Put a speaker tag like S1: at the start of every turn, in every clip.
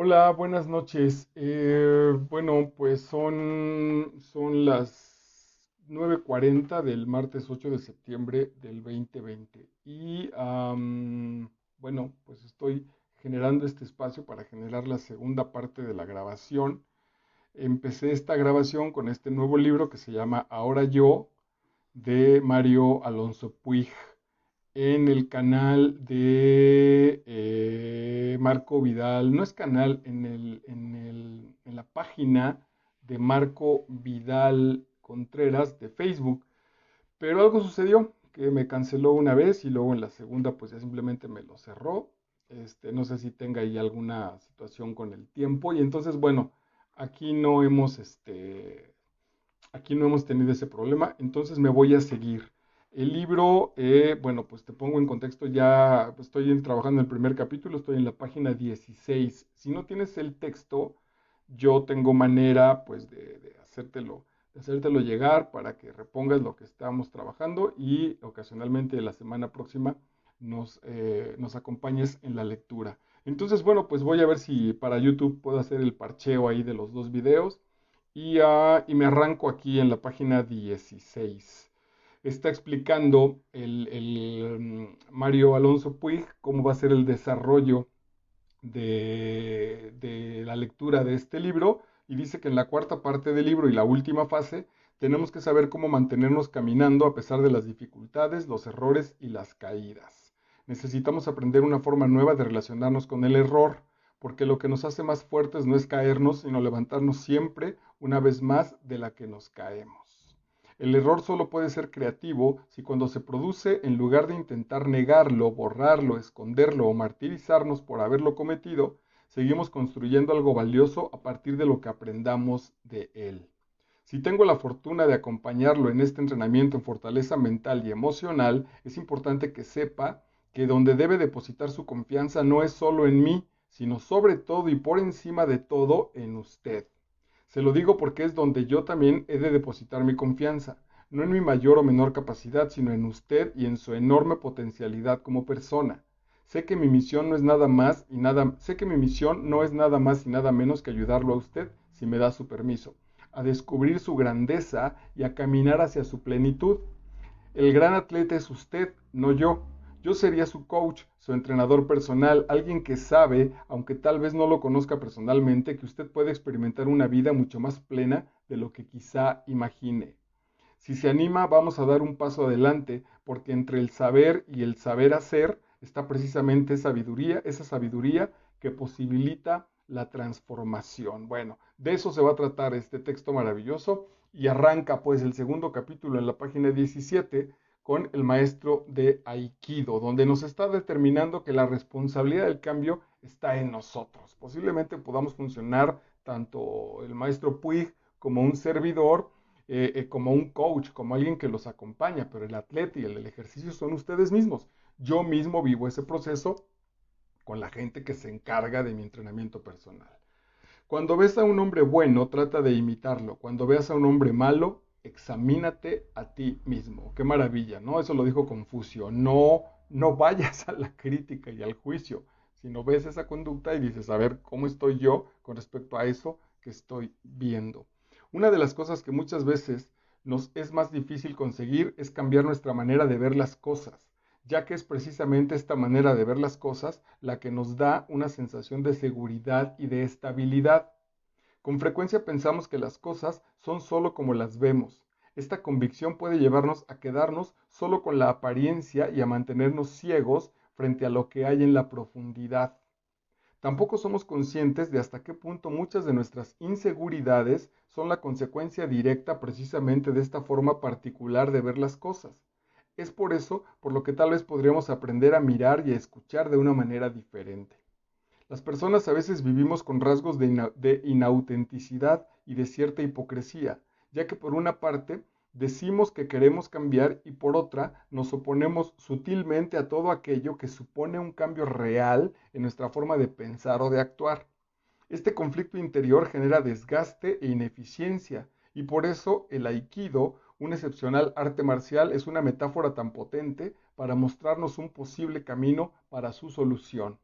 S1: Hola, buenas noches. Bueno, pues son las 9:40 del martes 8 de septiembre del 2020. Bueno, pues estoy generando este espacio para generar la segunda parte de la grabación. Empecé esta grabación con este nuevo libro que se llama Ahora yo, de Mario Alonso Puig, en el canal de Marco Vidal. No es canal, en la página de Marco Vidal Contreras de Facebook. Pero algo sucedió, que me canceló una vez y luego en la segunda pues ya simplemente me lo cerró. No sé si tenga ahí alguna situación con el tiempo. Y entonces, bueno, aquí no hemos, aquí no hemos tenido ese problema, entonces me voy a seguir. El libro, bueno, pues te pongo en contexto, ya estoy trabajando en el primer capítulo, estoy en la página 16. Si no tienes el texto, yo tengo manera pues de hacértelo llegar para que repongas lo que estamos trabajando y ocasionalmente la semana próxima nos acompañes en la lectura. Entonces, bueno, pues voy a ver si para YouTube puedo hacer el parcheo ahí de los dos videos y me arranco aquí en la página 16. Está explicando Mario Alonso Puig cómo va a ser el desarrollo de la lectura de este libro y dice que en la cuarta parte del libro y la última fase tenemos que saber cómo mantenernos caminando a pesar de las dificultades, los errores y las caídas. Necesitamos aprender una forma nueva de relacionarnos con el error, porque lo que nos hace más fuertes no es caernos, sino levantarnos siempre una vez más de la que nos caemos. El error solo puede ser creativo si cuando se produce, en lugar de intentar negarlo, borrarlo, esconderlo o martirizarnos por haberlo cometido, seguimos construyendo algo valioso a partir de lo que aprendamos de él. Si tengo la fortuna de acompañarlo en este entrenamiento en fortaleza mental y emocional, es importante que sepa que donde debe depositar su confianza no es solo en mí, sino sobre todo y por encima de todo en usted. Se lo digo porque es donde yo también he de depositar mi confianza, no en mi mayor o menor capacidad, sino en usted y en su enorme potencialidad como persona. Sé que mi misión no es nada más y nada, sé que mi misión no es nada más y nada menos que ayudarlo a usted, si me da su permiso, a descubrir su grandeza y a caminar hacia su plenitud. El gran atleta es usted, no yo. Yo sería su coach, su entrenador personal, alguien que sabe, aunque tal vez no lo conozca personalmente, que usted puede experimentar una vida mucho más plena de lo que quizá imagine. Si se anima, vamos a dar un paso adelante, porque entre el saber y el saber hacer está precisamente esa sabiduría que posibilita la transformación. Bueno, de eso se va a tratar este texto maravilloso y arranca pues el segundo capítulo en la página 17 con el maestro de Aikido, donde nos está determinando que la responsabilidad del cambio está en nosotros. Posiblemente podamos funcionar tanto el maestro Puig como un servidor, como un coach, como alguien que los acompaña, pero el atleta y el del ejercicio son ustedes mismos. Yo mismo vivo ese proceso con la gente que se encarga de mi entrenamiento personal. Cuando ves a un hombre bueno, trata de imitarlo. Cuando veas a un hombre malo, examínate a ti mismo. Qué maravilla, ¿no? Eso lo dijo Confucio. No vayas a la crítica y al juicio, sino ves esa conducta y dices, a ver, ¿cómo estoy yo con respecto a eso que estoy viendo? Una de las cosas que muchas veces nos es más difícil conseguir es cambiar nuestra manera de ver las cosas, ya que es precisamente esta manera de ver las cosas la que nos da una sensación de seguridad y de estabilidad. Con frecuencia pensamos que las cosas son solo como las vemos. Esta convicción puede llevarnos a quedarnos solo con la apariencia y a mantenernos ciegos frente a lo que hay en la profundidad. Tampoco somos conscientes de hasta qué punto muchas de nuestras inseguridades son la consecuencia directa precisamente de esta forma particular de ver las cosas. Es por eso por lo que tal vez podríamos aprender a mirar y a escuchar de una manera diferente. Las personas a veces vivimos con rasgos de inautenticidad y de cierta hipocresía, ya que por una parte decimos que queremos cambiar y por otra nos oponemos sutilmente a todo aquello que supone un cambio real en nuestra forma de pensar o de actuar. Este conflicto interior genera desgaste e ineficiencia y por eso el aikido, un excepcional arte marcial, es una metáfora tan potente para mostrarnos un posible camino para su solución.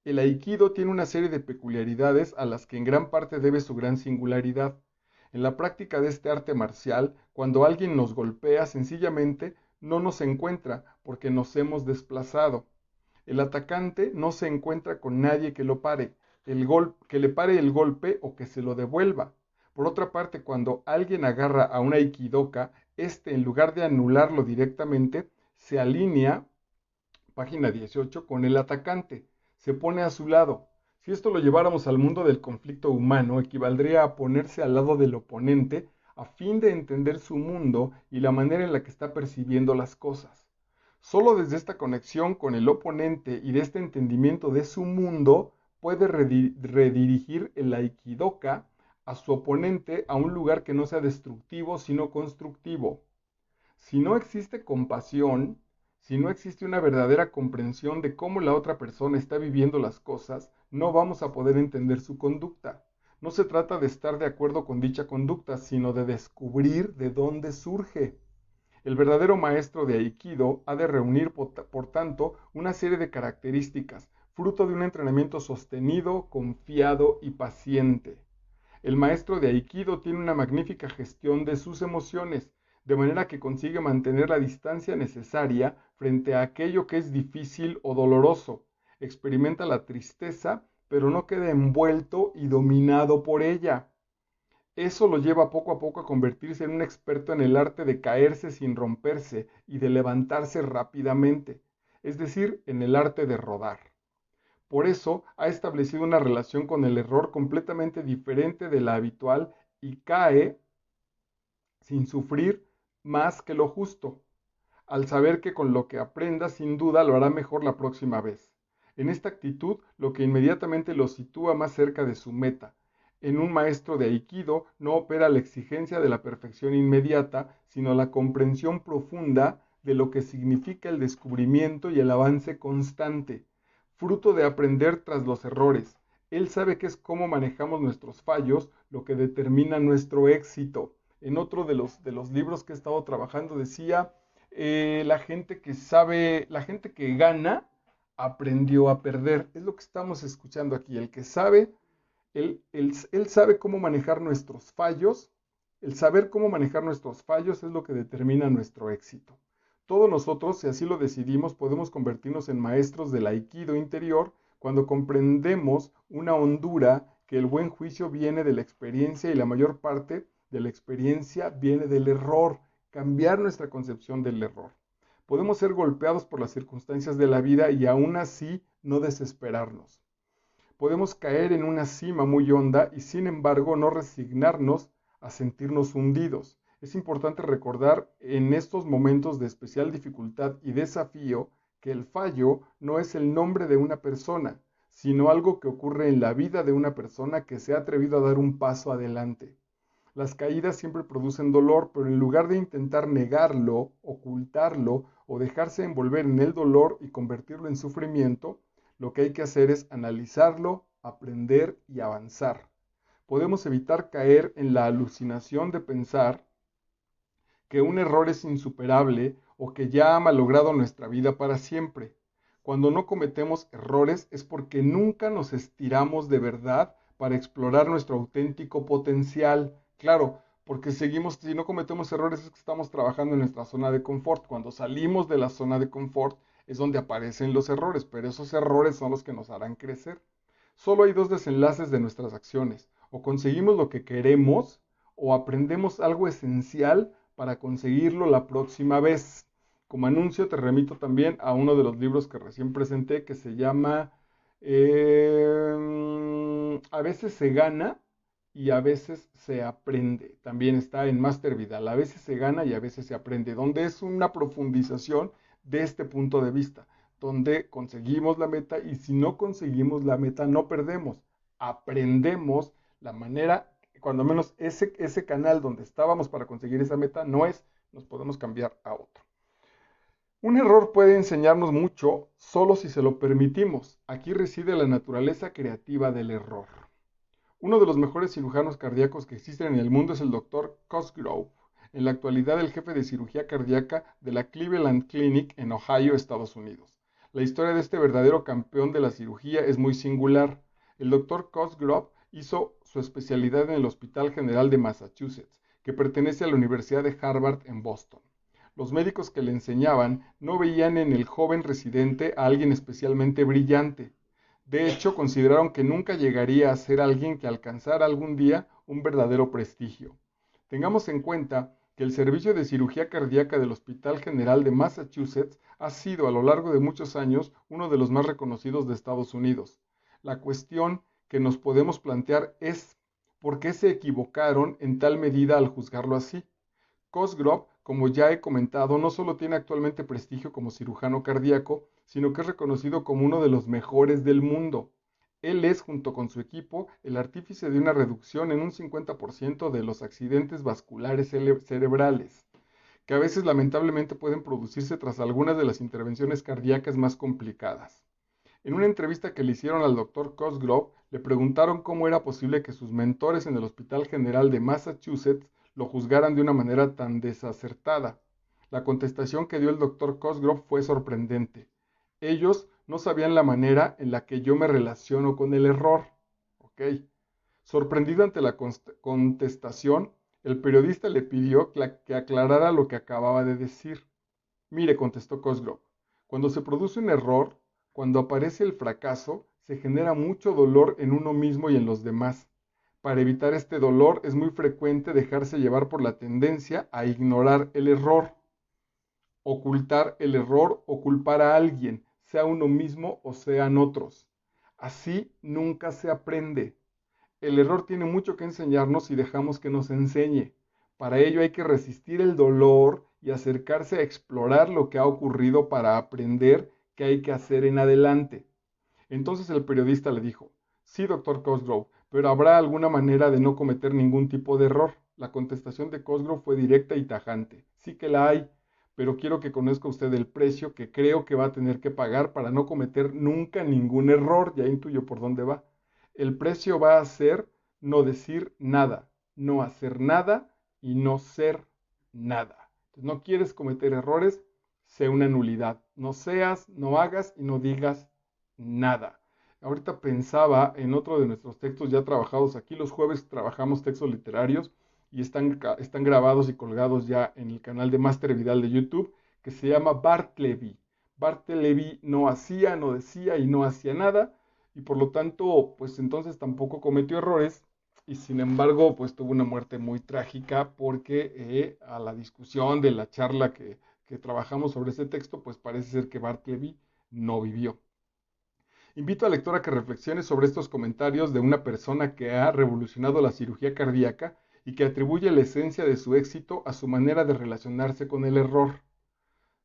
S1: El aikido tiene una serie de peculiaridades a las que en gran parte debe su gran singularidad. En la práctica de este arte marcial, cuando alguien nos golpea, sencillamente no nos encuentra porque nos hemos desplazado. El atacante no se encuentra con nadie que lo pare, que le pare el golpe o que se lo devuelva. Por otra parte, cuando alguien agarra a un aikidoka, este en lugar de anularlo directamente, se alinea, página 18, con el atacante, se pone a su lado. Si esto lo lleváramos al mundo del conflicto humano, equivaldría a ponerse al lado del oponente a fin de entender su mundo y la manera en la que está percibiendo las cosas. Solo desde esta conexión con el oponente y de este entendimiento de su mundo puede redirigir el aikidoka a su oponente a un lugar que no sea destructivo, sino constructivo. Si no existe compasión, si no existe una verdadera comprensión de cómo la otra persona está viviendo las cosas, no vamos a poder entender su conducta. No se trata de estar de acuerdo con dicha conducta, sino de descubrir de dónde surge. El verdadero maestro de Aikido ha de reunir, por tanto, una serie de características, fruto de un entrenamiento sostenido, confiado y paciente. El maestro de Aikido tiene una magnífica gestión de sus emociones, de manera que consigue mantener la distancia necesaria frente a aquello que es difícil o doloroso. Experimenta la tristeza, pero no queda envuelto y dominado por ella. Eso lo lleva poco a poco a convertirse en un experto en el arte de caerse sin romperse y de levantarse rápidamente, es decir, en el arte de rodar. Por eso ha establecido una relación con el error completamente diferente de la habitual y cae sin sufrir más que lo justo, al saber que con lo que aprenda sin duda lo hará mejor la próxima vez. En esta actitud, lo que inmediatamente lo sitúa más cerca de su meta. En un maestro de Aikido no opera la exigencia de la perfección inmediata, sino la comprensión profunda de lo que significa el descubrimiento y el avance constante, fruto de aprender tras los errores. Él sabe que es cómo manejamos nuestros fallos lo que determina nuestro éxito. En otro de los libros que he estado trabajando decía, la gente que sabe, la gente que gana aprendió a perder. Es lo que estamos escuchando aquí. El que sabe, él sabe cómo manejar nuestros fallos. El saber cómo manejar nuestros fallos es lo que determina nuestro éxito. Todos nosotros, si así lo decidimos, podemos convertirnos en maestros del aikido interior cuando comprendemos una hondura que el buen juicio viene de la experiencia y la mayor parte de la experiencia viene del error. Cambiar nuestra concepción del error. Podemos ser golpeados por las circunstancias de la vida y aún así no desesperarnos. Podemos caer en una cima muy honda y sin embargo no resignarnos a sentirnos hundidos. Es importante recordar en estos momentos de especial dificultad y desafío que el fallo no es el nombre de una persona, sino algo que ocurre en la vida de una persona que se ha atrevido a dar un paso adelante. Las caídas siempre producen dolor, pero en lugar de intentar negarlo, ocultarlo o dejarse envolver en el dolor y convertirlo en sufrimiento, lo que hay que hacer es analizarlo, aprender y avanzar. Podemos evitar caer en la alucinación de pensar que un error es insuperable o que ya ha malogrado nuestra vida para siempre. Cuando no cometemos errores es porque nunca nos estiramos de verdad para explorar nuestro auténtico potencial. Claro, porque seguimos, si no cometemos errores es que estamos trabajando en nuestra zona de confort. Cuando salimos de la zona de confort es donde aparecen los errores, pero esos errores son los que nos harán crecer. Solo hay dos desenlaces de nuestras acciones. O conseguimos lo que queremos o aprendemos algo esencial para conseguirlo la próxima vez. Como anuncio te remito también a uno de los libros que recién presenté que se llama A veces se gana y a veces se aprende. También está en Master Vidal. A veces se gana y a veces se aprende, donde es una profundización de este punto de vista, donde conseguimos la meta y si no conseguimos la meta no perdemos, aprendemos la manera, cuando menos ese canal donde estábamos para conseguir esa meta no es, nos podemos cambiar a otro. Un error puede enseñarnos mucho solo si se lo permitimos. Aquí reside la naturaleza creativa del error. Uno de los mejores cirujanos cardíacos que existen en el mundo es el Dr. Cosgrove, en la actualidad el jefe de cirugía cardíaca de la Cleveland Clinic en Ohio, Estados Unidos. La historia de este verdadero campeón de la cirugía es muy singular. El doctor Cosgrove hizo su especialidad en el Hospital General de Massachusetts, que pertenece a la Universidad de Harvard en Boston. Los médicos que le enseñaban no veían en el joven residente a alguien especialmente brillante. De hecho, consideraron que nunca llegaría a ser alguien que alcanzara algún día un verdadero prestigio. Tengamos en cuenta que el servicio de cirugía cardíaca del Hospital General de Massachusetts ha sido a lo largo de muchos años uno de los más reconocidos de Estados Unidos. La cuestión que nos podemos plantear es ¿por qué se equivocaron en tal medida al juzgarlo así? Cosgrove, como ya he comentado, no solo tiene actualmente prestigio como cirujano cardíaco, sino que es reconocido como uno de los mejores del mundo. Él es, junto con su equipo, el artífice de una reducción en un 50% de los accidentes vasculares cerebrales, que a veces lamentablemente pueden producirse tras algunas de las intervenciones cardíacas más complicadas. En una entrevista que le hicieron al doctor Cosgrove, le preguntaron cómo era posible que sus mentores en el Hospital General de Massachusetts lo juzgaran de una manera tan desacertada. La contestación que dio el doctor Cosgrove fue sorprendente. Ellos no sabían la manera en la que yo me relaciono con el error. ¿Ok? Sorprendido ante la contestación, el periodista le pidió que aclarara lo que acababa de decir. Mire, contestó Cosgrove, cuando se produce un error, cuando aparece el fracaso, se genera mucho dolor en uno mismo y en los demás. Para evitar este dolor es muy frecuente dejarse llevar por la tendencia a ignorar el error, ocultar el error o culpar a alguien, sea uno mismo o sean otros. Así nunca se aprende. El error tiene mucho que enseñarnos si dejamos que nos enseñe. Para ello hay que resistir el dolor y acercarse a explorar lo que ha ocurrido para aprender qué hay que hacer en adelante. Entonces el periodista le dijo, sí, doctor Cosgrove, pero ¿habrá alguna manera de no cometer ningún tipo de error? La contestación de Cosgrove fue directa y tajante. Sí que la hay, pero quiero que conozca usted el precio que creo que va a tener que pagar para no cometer nunca ningún error. Ya intuyo por dónde va. El precio va a ser no decir nada, no hacer nada y no ser nada. Entonces, no quieres cometer errores, sé una nulidad. No seas, no hagas y no digas nada. Ahorita pensaba en otro de nuestros textos ya trabajados aquí. Los jueves trabajamos textos literarios y están grabados y colgados ya en el canal de Máster Vidal de YouTube, que se llama Bartleby. Bartleby no hacía, no decía y no hacía nada, y por lo tanto, pues entonces tampoco cometió errores, y sin embargo, pues tuvo una muerte muy trágica porque a la discusión de la charla que trabajamos sobre ese texto, pues parece ser que Bartleby no vivió. Invito al lector a que reflexione sobre estos comentarios de una persona que ha revolucionado la cirugía cardíaca y que atribuye la esencia de su éxito a su manera de relacionarse con el error.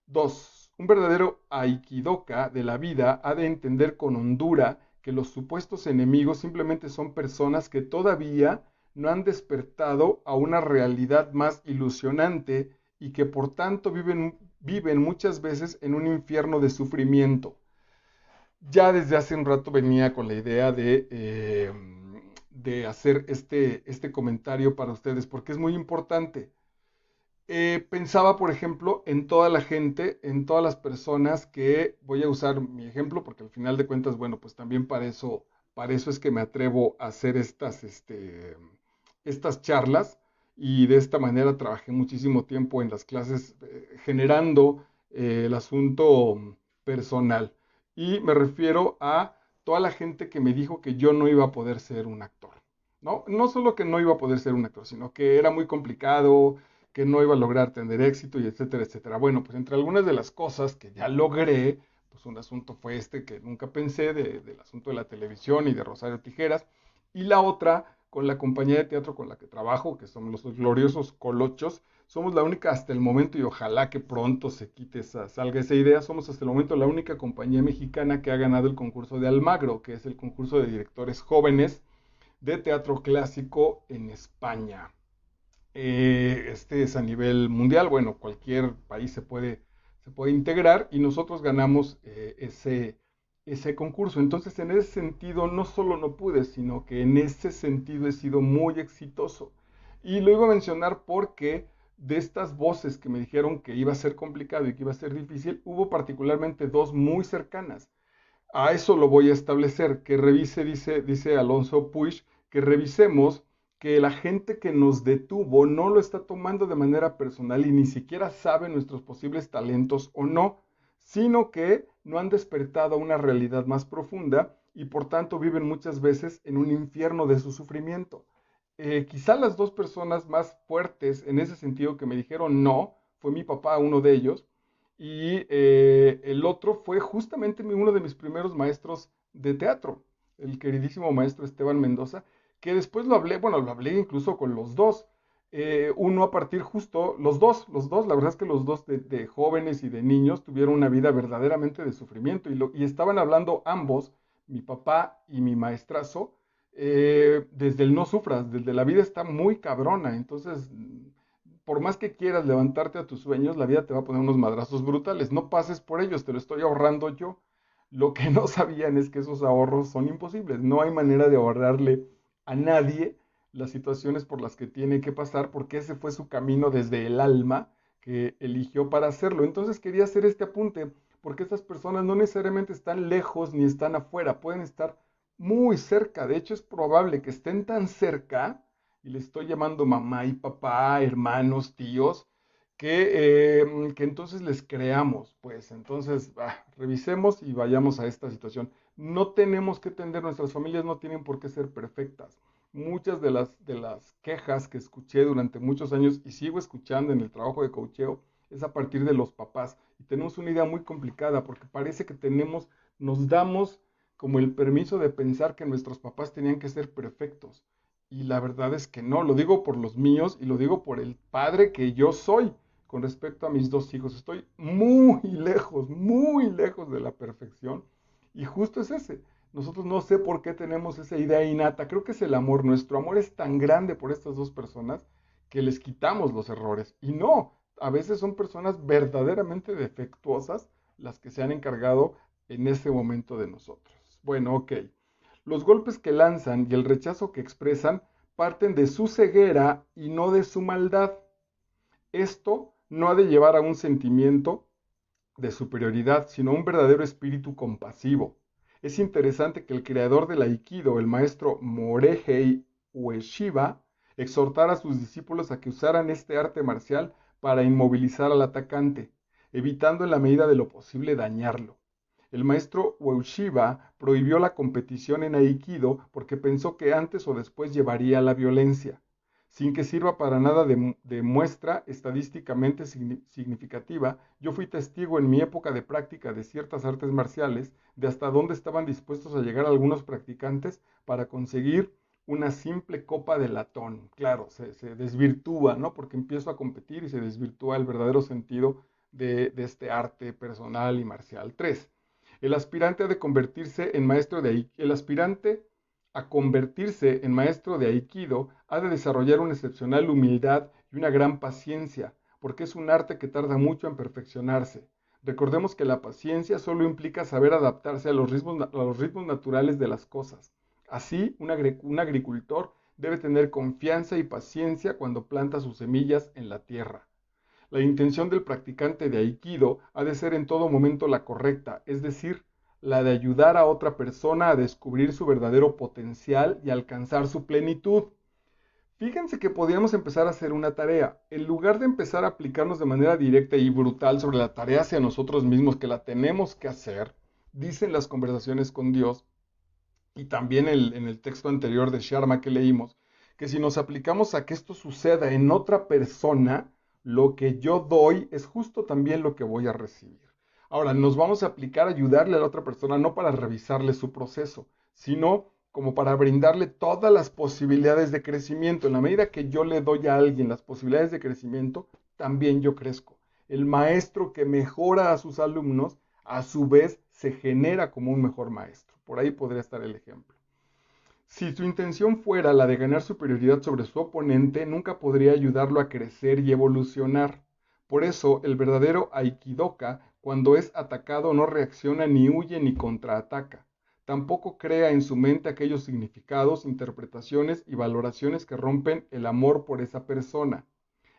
S1: 2. Un verdadero aikidoka de la vida ha de entender con hondura que los supuestos enemigos simplemente son personas que todavía no han despertado a una realidad más ilusionante y que por tanto viven muchas veces en un infierno de sufrimiento. Ya desde hace un rato venía con la idea de hacer este comentario para ustedes, porque es muy importante. Pensaba, por ejemplo, en toda la gente, en todas las personas que, voy a usar mi ejemplo, porque al final de cuentas, bueno, pues también para eso es que me atrevo a hacer estas charlas, y de esta manera trabajé muchísimo tiempo en las clases generando el asunto personal. Y me refiero a toda la gente que me dijo que yo no iba a poder ser un actor. No, no solo que no iba a poder ser un actor, sino que era muy complicado, que no iba a lograr tener éxito y etcétera, etcétera. Bueno, pues entre algunas de las cosas que ya logré, pues un asunto fue este que nunca pensé del asunto de la televisión y de Rosario Tijeras, y la otra con la compañía de teatro con la que trabajo, que son los gloriosos Colochos. Somos la única hasta el momento, y ojalá que pronto se quite salga esa idea, somos hasta el momento la única compañía mexicana que ha ganado el concurso de Almagro, que es el concurso de directores jóvenes de teatro clásico en España. Este es a nivel mundial, bueno, cualquier país se puede integrar, y nosotros ganamos ese concurso. Entonces, en ese sentido, no solo no pude, sino que en ese sentido he sido muy exitoso. Y lo iba a mencionar porque De estas voces que me dijeron que iba a ser complicado y que iba a ser difícil, hubo particularmente dos muy cercanas. A eso lo voy a establecer, que revise, dice Alonso Puig, que revisemos que la gente que nos detuvo no lo está tomando de manera personal y ni siquiera sabe nuestros posibles talentos o no, sino que no han despertado a una realidad más profunda y por tanto viven muchas veces en un infierno de su sufrimiento. Quizá las dos personas más fuertes en ese sentido que me dijeron no, fue mi papá, uno de ellos, y el otro fue justamente uno de mis primeros maestros de teatro, el queridísimo maestro Esteban Mendoza, que después lo hablé, bueno, lo hablé incluso con los dos. Uno a partir justo, los dos, la verdad es que los dos de jóvenes y de niños tuvieron una vida verdaderamente de sufrimiento y estaban hablando ambos, mi papá y mi maestrazo, desde el no sufras, desde la vida está muy cabrona, entonces por más que quieras levantarte a tus sueños, la vida te va a poner unos madrazos brutales. No pases por ellos, te lo estoy ahorrando yo. Lo que no sabían es que esos ahorros son imposibles. No hay manera de ahorrarle a nadie las situaciones por las que tiene que pasar, porque ese fue su camino desde el alma que eligió para hacerlo. Entonces quería hacer este apunte, porque estas personas no necesariamente están lejos ni están afuera, pueden estar muy cerca. De hecho, es probable que estén tan cerca y le estoy llamando mamá y papá, hermanos, tíos, que entonces les creamos, pues entonces revisemos y vayamos a esta situación. No tenemos que tender, nuestras familias no tienen por qué ser perfectas. Muchas de las quejas que escuché durante muchos años y sigo escuchando en el trabajo de coacheo es a partir de los papás. Y tenemos una idea muy complicada porque parece que nos damos como el permiso de pensar que nuestros papás tenían que ser perfectos. Y la verdad es que no, lo digo por los míos y lo digo por el padre que yo soy con respecto a mis dos hijos. Estoy muy lejos de la perfección. Y justo es ese. Nosotros no sé por qué tenemos esa idea innata. Creo que es el amor. Nuestro amor es tan grande por estas dos personas que les quitamos los errores. Y no, a veces son personas verdaderamente defectuosas las que se han encargado en ese momento de nosotros. Bueno, ok. Los golpes que lanzan y el rechazo que expresan parten de su ceguera y no de su maldad. Esto no ha de llevar a un sentimiento de superioridad, sino a un verdadero espíritu compasivo. Es interesante que el creador del Aikido, el maestro Morihei Ueshiba, exhortara a sus discípulos a que usaran este arte marcial para inmovilizar al atacante, evitando en la medida de lo posible dañarlo. El maestro Ueshiba prohibió la competición en Aikido porque pensó que antes o después llevaría a la violencia. Sin que sirva para nada de muestra estadísticamente significativa, yo fui testigo en mi época de práctica de ciertas artes marciales de hasta dónde estaban dispuestos a llegar algunos practicantes para conseguir una simple copa de latón. Claro, se desvirtúa, ¿no? Porque empiezo a competir y se desvirtúa el verdadero sentido de este arte personal y marcial. 3. El aspirante ha de convertirse en maestro de el aspirante a convertirse en maestro de Aikido, ha de desarrollar una excepcional humildad y una gran paciencia, porque es un arte que tarda mucho en perfeccionarse. Recordemos que la paciencia solo implica saber adaptarse a los ritmos naturales de las cosas. Así, un agricultor debe tener confianza y paciencia cuando planta sus semillas en la tierra. La intención del practicante de Aikido ha de ser en todo momento la correcta, es decir, la de ayudar a otra persona a descubrir su verdadero potencial y alcanzar su plenitud. Fíjense que podríamos empezar a hacer una tarea. En lugar de empezar a aplicarnos de manera directa y brutal sobre la tarea hacia nosotros mismos que la tenemos que hacer, dicen las conversaciones con Dios, y también en el texto anterior de Sharma que leímos, que si nos aplicamos a que esto suceda en otra persona, lo que yo doy es justo también lo que voy a recibir. Ahora, nos vamos a aplicar a ayudarle a la otra persona no para revisarle su proceso, sino como para brindarle todas las posibilidades de crecimiento. En la medida que yo le doy a alguien las posibilidades de crecimiento, también yo crezco. El maestro que mejora a sus alumnos, a su vez, se genera como un mejor maestro. Por ahí podría estar el ejemplo. Si su intención fuera la de ganar superioridad sobre su oponente, nunca podría ayudarlo a crecer y evolucionar. Por eso, el verdadero aikidoka, cuando es atacado, no reacciona ni huye ni contraataca. Tampoco crea en su mente aquellos significados, interpretaciones y valoraciones que rompen el amor por esa persona.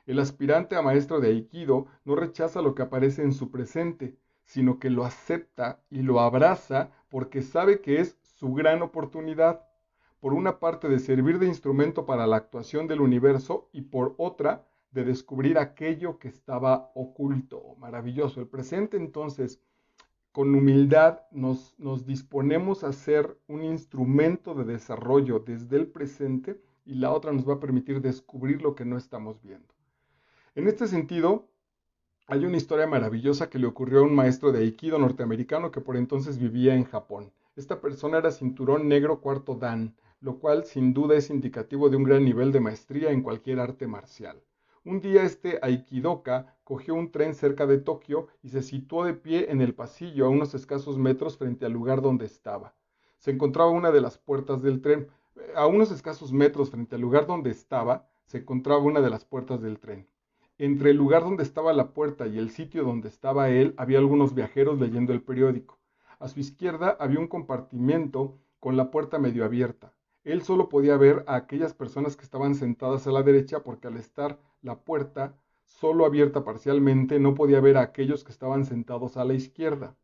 S1: El aspirante a maestro de Aikido no rechaza lo que aparece en su presente, sino que lo acepta y lo abraza porque sabe que es su gran oportunidad, por una parte de servir de instrumento para la actuación del universo y por otra de descubrir aquello que estaba oculto. Maravilloso. El presente entonces, con humildad, nos disponemos a ser un instrumento de desarrollo desde el presente y la otra nos va a permitir descubrir lo que no estamos viendo. En este sentido, hay una historia maravillosa que le ocurrió a un maestro de Aikido norteamericano que por entonces vivía en Japón. Esta persona era cinturón negro cuarto Dan, lo cual sin duda es indicativo de un gran nivel de maestría en cualquier arte marcial. Un día este aikidoka cogió un tren cerca de Tokio y se situó de pie en el pasillo a unos escasos metros frente al lugar donde estaba. Se encontraba una de las puertas del tren. A unos escasos metros frente al lugar donde estaba, se encontraba una de las puertas del tren. Entre el lugar donde estaba la puerta y el sitio donde estaba él había algunos viajeros leyendo el periódico. A su izquierda había un compartimento con la puerta medio abierta. Él solo podía ver a aquellas personas que estaban sentadas a la derecha porque al estar la puerta solo abierta parcialmente no podía ver a aquellos que estaban sentados a la izquierda.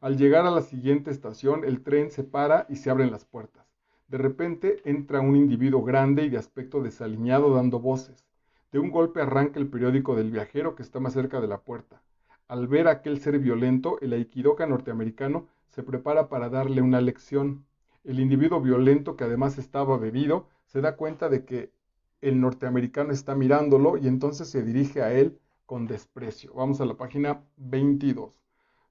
S1: Al llegar a la siguiente estación, el tren se para y se abren las puertas. De repente entra un individuo grande y de aspecto desaliñado dando voces. De un golpe arranca el periódico del viajero que está más cerca de la puerta. Al ver a aquel ser violento, el aikidoka norteamericano se prepara para darle una lección. El individuo violento, que además estaba bebido, se da cuenta de que el norteamericano está mirándolo y entonces se dirige a él con desprecio. Vamos a la página 22.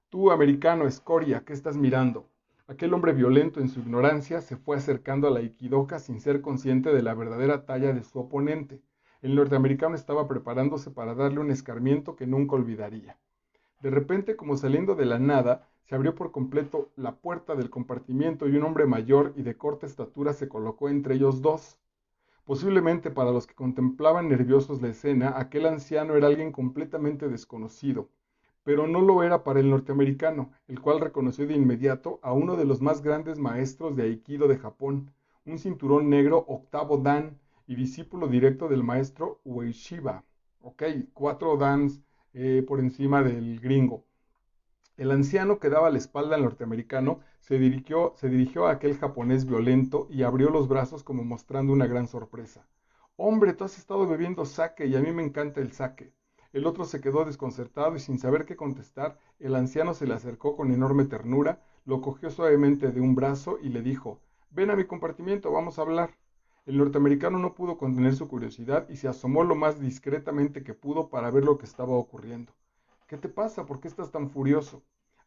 S1: Tú, americano, escoria, ¿qué estás mirando? Aquel hombre violento en su ignorancia se fue acercando a la aikidoka sin ser consciente de la verdadera talla de su oponente. El norteamericano estaba preparándose para darle un escarmiento que nunca olvidaría. De repente, como saliendo de la nada, se abrió por completo la puerta del compartimiento y un hombre mayor y de corta estatura se colocó entre ellos dos. Posiblemente para los que contemplaban nerviosos la escena, aquel anciano era alguien completamente desconocido, pero no lo era para el norteamericano, el cual reconoció de inmediato a uno de los más grandes maestros de Aikido de Japón, un cinturón negro octavo Dan y discípulo directo del maestro Ueshiba. Ok, 4 dans por encima del gringo. El anciano que daba la espalda al norteamericano se dirigió a aquel japonés violento y abrió los brazos como mostrando una gran sorpresa. Hombre, tú has estado bebiendo sake y a mí me encanta el sake. El otro se quedó desconcertado y sin saber qué contestar, el anciano se le acercó con enorme ternura, lo cogió suavemente de un brazo y le dijo, ven a mi compartimiento, vamos a hablar. El norteamericano no pudo contener su curiosidad y se asomó lo más discretamente que pudo para ver lo que estaba ocurriendo. ¿Qué te pasa? ¿Por qué estás tan furioso?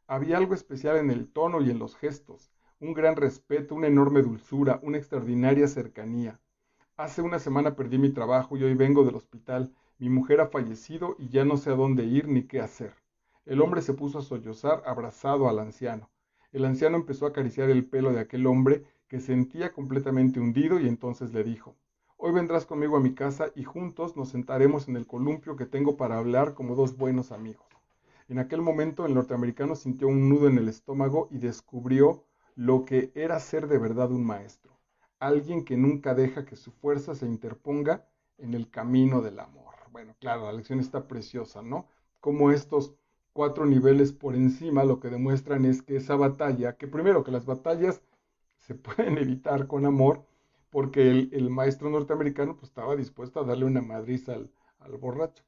S1: Había algo especial en el tono y en los gestos, un gran respeto, una enorme dulzura, una extraordinaria cercanía. Hace una semana perdí mi trabajo y hoy vengo del hospital. Mi mujer ha fallecido y ya no sé a dónde ir ni qué hacer. El hombre se puso a sollozar abrazado al anciano. El anciano empezó a acariciar el pelo de aquel hombre que sentía completamente hundido y entonces le dijo, hoy vendrás conmigo a mi casa y juntos nos sentaremos en el columpio que tengo para hablar como dos buenos amigos. En aquel momento el norteamericano sintió un nudo en el estómago y descubrió lo que era ser de verdad un maestro, alguien que nunca deja que su fuerza se interponga en el camino del amor. Bueno, claro, la lección está preciosa, ¿no? Como estos 4 niveles por encima lo que demuestran es que esa batalla, que primero que las batallas se pueden evitar con amor, porque el maestro norteamericano pues, estaba dispuesto a darle una madriza al borracho.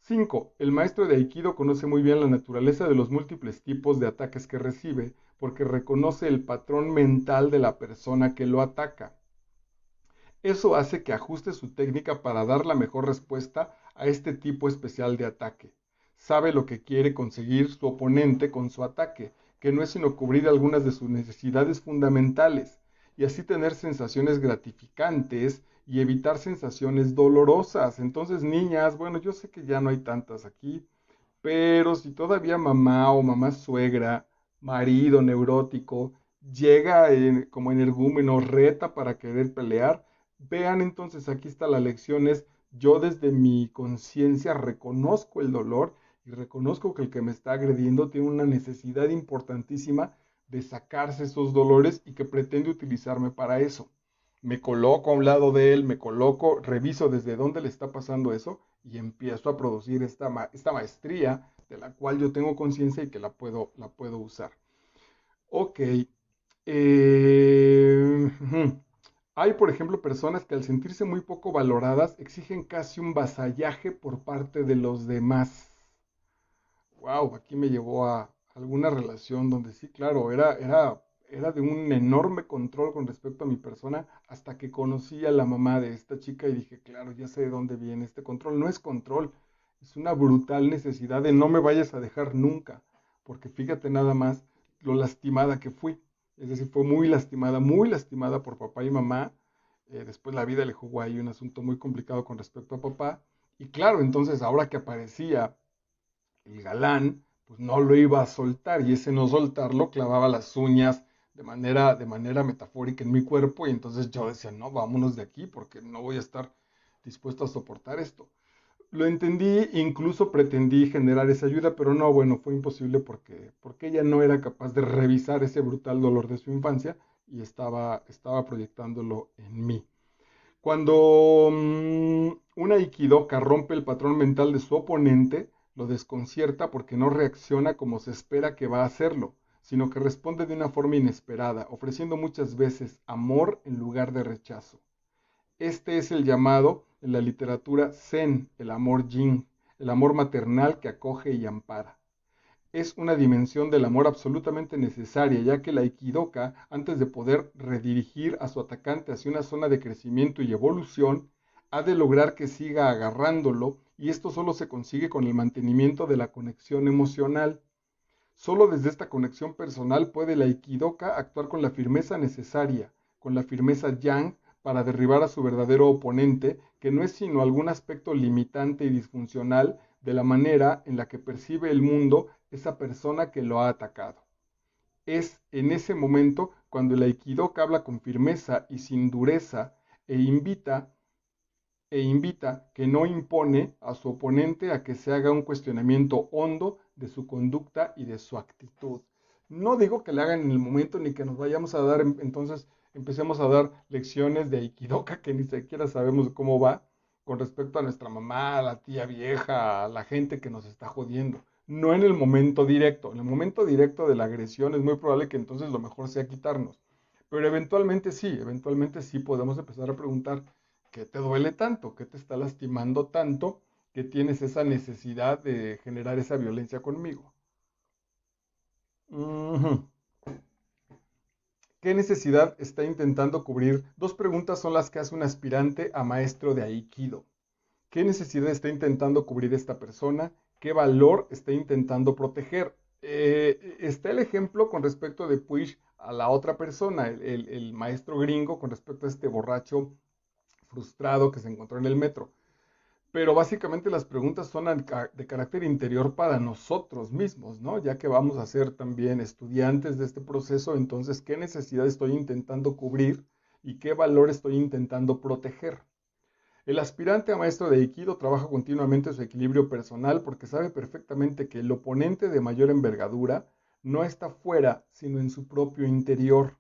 S1: 5. El maestro de Aikido conoce muy bien la naturaleza de los múltiples tipos de ataques que recibe, porque reconoce el patrón mental de la persona que lo ataca. Eso hace que ajuste su técnica para dar la mejor respuesta a este tipo especial de ataque. Sabe lo que quiere conseguir su oponente con su ataque, que no es sino cubrir algunas de sus necesidades fundamentales, y así tener sensaciones gratificantes y evitar sensaciones dolorosas. Entonces, niñas, bueno, yo sé que ya no hay tantas aquí, pero si todavía mamá o mamá suegra, marido neurótico, llega como energúmeno, reta para querer pelear, vean entonces, aquí está la lección, es yo desde mi conciencia reconozco el dolor y reconozco que el que me está agrediendo tiene una necesidad importantísima de sacarse esos dolores y que pretende utilizarme para eso. me coloco a un lado de él, me coloco, reviso desde dónde le está pasando eso y empiezo a producir esta maestría de la cual yo tengo conciencia y que la puedo usar. Ok. Hay, por ejemplo, personas que al sentirse muy poco valoradas exigen casi un vasallaje por parte de los demás. Wow, aquí me llevó a alguna relación donde sí, claro, era de un enorme control con respecto a mi persona hasta que conocí a la mamá de esta chica y dije, claro, ya sé de dónde viene este control. No es control, es una brutal necesidad de no me vayas a dejar nunca, porque fíjate nada más lo lastimada que fui. Es decir, fue muy lastimada por papá y mamá. Después la vida le jugó ahí un asunto muy complicado con respecto a papá. Y claro, entonces ahora que aparecía el galán, pues no lo iba a soltar y ese no soltarlo clavaba las uñas de manera metafórica en mi cuerpo y entonces yo decía, no, vámonos de aquí porque no voy a estar dispuesto a soportar esto. Lo entendí, incluso pretendí generar esa ayuda, pero no, bueno, fue imposible porque ella no era capaz de revisar ese brutal dolor de su infancia y estaba proyectándolo en mí. Cuando una Aikidoka rompe el patrón mental de su oponente, lo desconcierta porque no reacciona como se espera que va a hacerlo, sino que responde de una forma inesperada, ofreciendo muchas veces amor en lugar de rechazo. Este es el llamado en la literatura Zen, el amor Yin, el amor maternal que acoge y ampara. Es una dimensión del amor absolutamente necesaria, ya que la Aikidoka, antes de poder redirigir a su atacante hacia una zona de crecimiento y evolución, ha de lograr que siga agarrándolo, y esto solo se consigue con el mantenimiento de la conexión emocional. Solo desde esta conexión personal puede la Aikidoka actuar con la firmeza necesaria, con la firmeza yang, para derribar a su verdadero oponente, que no es sino algún aspecto limitante y disfuncional de la manera en la que percibe el mundo esa persona que lo ha atacado. Es en ese momento cuando el Aikidoka habla con firmeza y sin dureza e invita que no impone a su oponente a que se haga un cuestionamiento hondo de su conducta y de su actitud. No digo que le hagan en el momento ni que nos vayamos a dar, entonces empecemos a dar lecciones de Aikidoka que ni siquiera sabemos cómo va con respecto a nuestra mamá, a la tía vieja, a la gente que nos está jodiendo. No en el momento directo. En el momento directo de la agresión es muy probable que entonces lo mejor sea quitarnos. Pero eventualmente sí podemos empezar a preguntar, ¿qué te duele tanto? ¿Qué te está lastimando tanto que tienes esa necesidad de generar esa violencia conmigo? Ujú. ¿Qué necesidad está intentando cubrir? Dos preguntas son las que hace un aspirante a maestro de Aikido. ¿Qué necesidad está intentando cubrir esta persona? ¿Qué valor está intentando proteger? Está el ejemplo con respecto de Puig a la otra persona, el maestro gringo, con respecto a este borracho frustrado que se encontró en el metro. Pero básicamente las preguntas son de carácter interior para nosotros mismos, ¿no? Ya que vamos a ser también estudiantes de este proceso, entonces, ¿qué necesidad estoy intentando cubrir y qué valor estoy intentando proteger? El aspirante a maestro de Aikido trabaja continuamente su equilibrio personal porque sabe perfectamente que el oponente de mayor envergadura no está fuera, sino en su propio interior.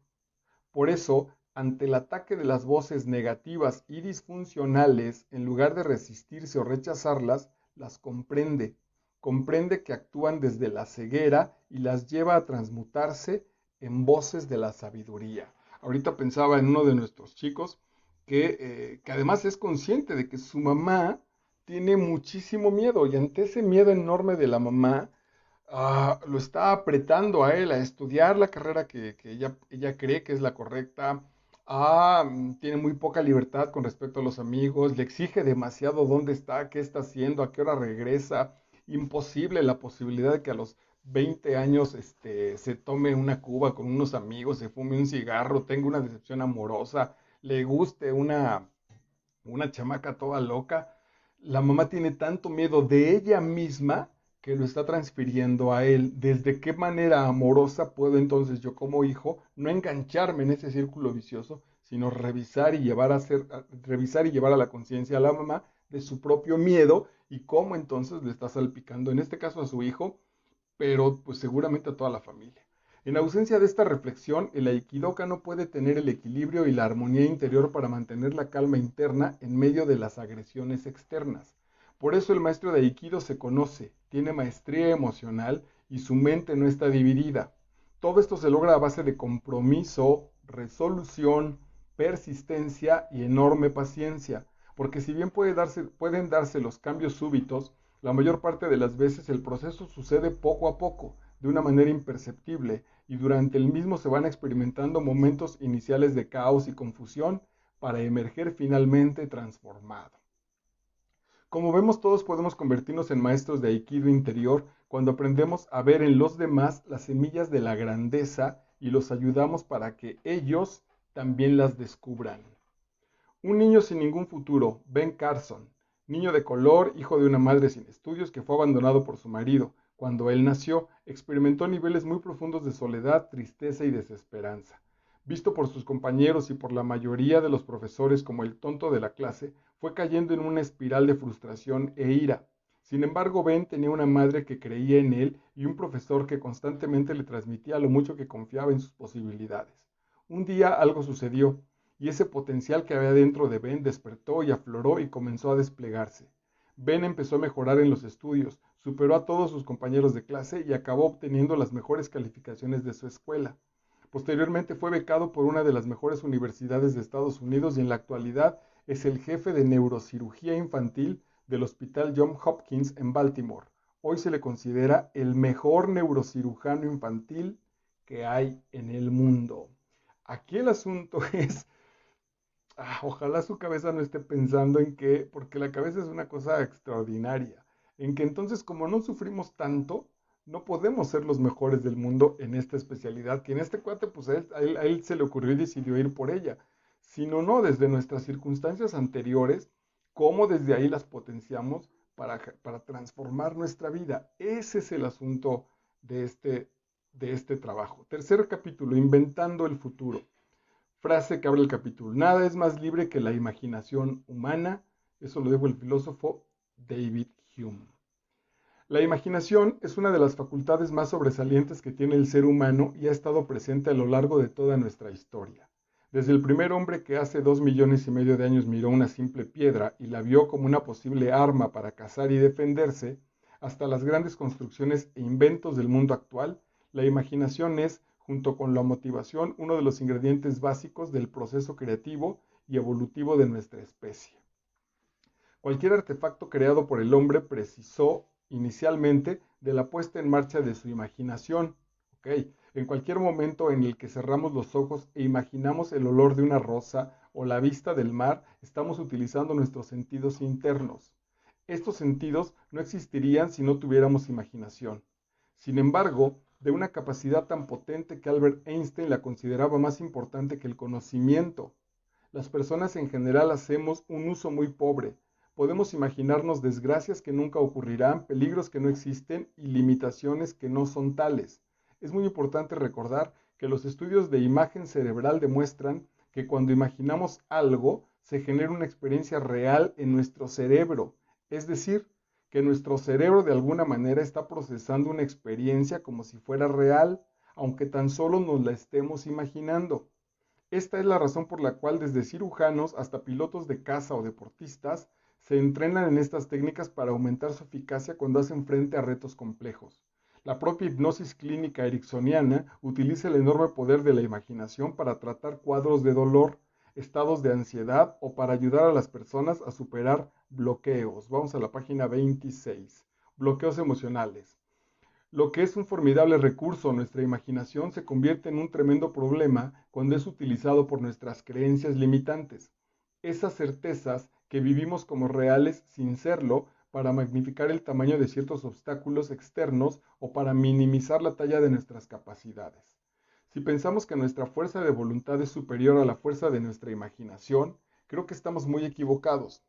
S1: Por eso, ante el ataque de las voces negativas y disfuncionales, en lugar de resistirse o rechazarlas, las comprende. Comprende que actúan desde la ceguera y las lleva a transmutarse en voces de la sabiduría. Ahorita pensaba en uno de nuestros chicos que además es consciente de que su mamá tiene muchísimo miedo y ante ese miedo enorme de la mamá, lo está apretando a él a estudiar la carrera que ella cree que es la correcta. Tiene muy poca libertad con respecto a los amigos, le exige demasiado dónde está, qué está haciendo, a qué hora regresa. Imposible la posibilidad de que a los 20 años se tome una cuba con unos amigos, se fume un cigarro, tenga una decepción amorosa, le guste una chamaca toda loca. La mamá tiene tanto miedo de ella misma que lo está transfiriendo a él. ¿Desde qué manera amorosa puedo entonces yo como hijo no engancharme en ese círculo vicioso, sino revisar y llevar a la conciencia a la mamá de su propio miedo y cómo entonces le está salpicando, en este caso a su hijo, pero pues seguramente a toda la familia? En ausencia de esta reflexión, el aikidoka no puede tener el equilibrio y la armonía interior para mantener la calma interna en medio de las agresiones externas. Por eso el maestro de aikido se conoce, tiene maestría emocional y su mente no está dividida. Todo esto se logra a base de compromiso, resolución, persistencia y enorme paciencia, porque si bien pueden darse los cambios súbitos, la mayor parte de las veces el proceso sucede poco a poco, de una manera imperceptible, y durante el mismo se van experimentando momentos iniciales de caos y confusión para emerger finalmente transformado. Como vemos, todos podemos convertirnos en maestros de aikido interior cuando aprendemos a ver en los demás las semillas de la grandeza y los ayudamos para que ellos también las descubran. Un niño sin ningún futuro, Ben Carson, niño de color, hijo de una madre sin estudios que fue abandonado por su marido. Cuando él nació, experimentó niveles muy profundos de soledad, tristeza y desesperanza. Visto por sus compañeros y por la mayoría de los profesores como el tonto de la clase, fue cayendo en una espiral de frustración e ira. Sin embargo, Ben tenía una madre que creía en él y un profesor que constantemente le transmitía lo mucho que confiaba en sus posibilidades. Un día algo sucedió y ese potencial que había dentro de Ben despertó y afloró y comenzó a desplegarse. Ben empezó a mejorar en los estudios, superó a todos sus compañeros de clase y acabó obteniendo las mejores calificaciones de su escuela. Posteriormente fue becado por una de las mejores universidades de Estados Unidos y en la actualidad es el jefe de neurocirugía infantil del Hospital Johns Hopkins en Baltimore. Hoy se le considera el mejor neurocirujano infantil que hay en el mundo. Aquí el asunto es, ojalá su cabeza no esté pensando en que, porque la cabeza es una cosa extraordinaria, en que entonces como no sufrimos tanto, no podemos ser los mejores del mundo en esta especialidad, que en este cuate, pues a él se le ocurrió y decidió ir por ella, sino no desde nuestras circunstancias anteriores, cómo desde ahí las potenciamos para transformar nuestra vida. Ese es el asunto de este trabajo. Tercer capítulo, inventando el futuro. Frase que abre el capítulo. Nada es más libre que la imaginación humana. Eso lo dijo el filósofo David Hume. La imaginación es una de las facultades más sobresalientes que tiene el ser humano y ha estado presente a lo largo de toda nuestra historia. Desde el primer hombre que hace 2,5 millones de años miró una simple piedra y la vio como una posible arma para cazar y defenderse, hasta las grandes construcciones e inventos del mundo actual, la imaginación es, junto con la motivación, uno de los ingredientes básicos del proceso creativo y evolutivo de nuestra especie. Cualquier artefacto creado por el hombre precisó inicialmente de la puesta en marcha de su imaginación. En cualquier momento en el que cerramos los ojos e imaginamos el olor de una rosa o la vista del mar, estamos utilizando nuestros sentidos internos. Estos sentidos no existirían si no tuviéramos imaginación. Sin embargo, de una capacidad tan potente que Albert Einstein la consideraba más importante que el conocimiento. Las personas en general hacemos un uso muy pobre. Podemos imaginarnos desgracias que nunca ocurrirán, peligros que no existen y limitaciones que no son tales. Es muy importante recordar que los estudios de imagen cerebral demuestran que cuando imaginamos algo, se genera una experiencia real en nuestro cerebro. Es decir, que nuestro cerebro de alguna manera está procesando una experiencia como si fuera real, aunque tan solo nos la estemos imaginando. Esta es la razón por la cual desde cirujanos hasta pilotos de caza o deportistas se entrenan en estas técnicas para aumentar su eficacia cuando hacen frente a retos complejos. La propia hipnosis clínica ericksoniana utiliza el enorme poder de la imaginación para tratar cuadros de dolor, estados de ansiedad o para ayudar a las personas a superar bloqueos. Vamos a la página 26. Bloqueos emocionales. Lo que es un formidable recurso, nuestra imaginación, se convierte en un tremendo problema cuando es utilizado por nuestras creencias limitantes. Esas certezas que vivimos como reales sin serlo para magnificar el tamaño de ciertos obstáculos externos o para minimizar la talla de nuestras capacidades. Si pensamos que nuestra fuerza de voluntad es superior a la fuerza de nuestra imaginación, creo que estamos muy equivocados.